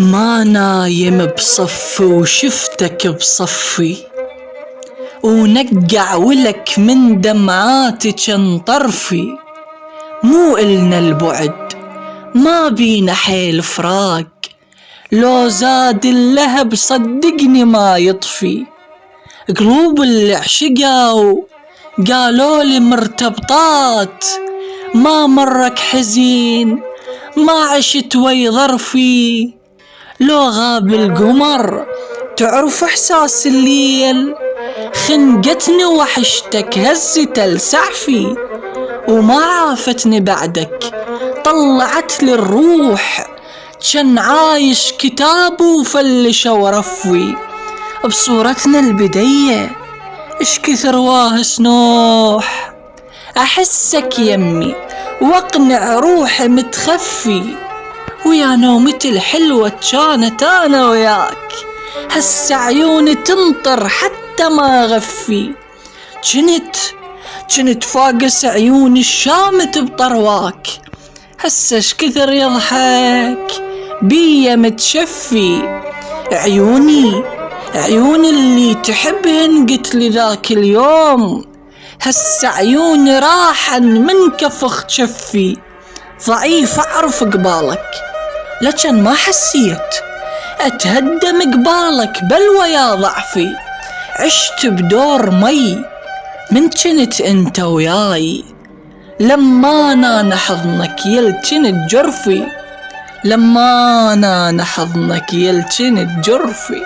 ما نايم بصف وشفتك بصفي، ونقع ولك من دمعاتك انطرفي. مو إلنا البعد ما بينا حيل فراق، لو زاد اللهب صدقني ما يطفي. قلوب اللي عشقوا قالوا لي مرتبطات، ما مرك حزين ما عشت وي ظرفي. لو غاب القمر تعرف احساس الليل، خنقتني وحشتك هزت السعفي. وما عافتني بعدك طلعت لي الروح، كان عايش كتاب وفلش ورفوي. بصورتنا البدية اش كثر واهس نوح، احسك يمي واقنع روحي متخفي. ويا نومتي الحلوة كانت انا وياك، هسه عيوني تنطر حتى ما غفي. جنت فاقس عيوني الشامت بطرواك، هسه اش كثر يضحك بيا متشفي. عيوني اللي تحبهن قلت لي ذاك اليوم، هسه عيوني راحن من كفخ شفي. ضعيف اعرف قبالك لكن ما حسيت، اتهدم قبالك بل ويا ضعفي. عشت بدور مي من كنت انت وياي، لما انا حضنك يلجنت جرفي، لما انا حضنك يلجنت جرفي.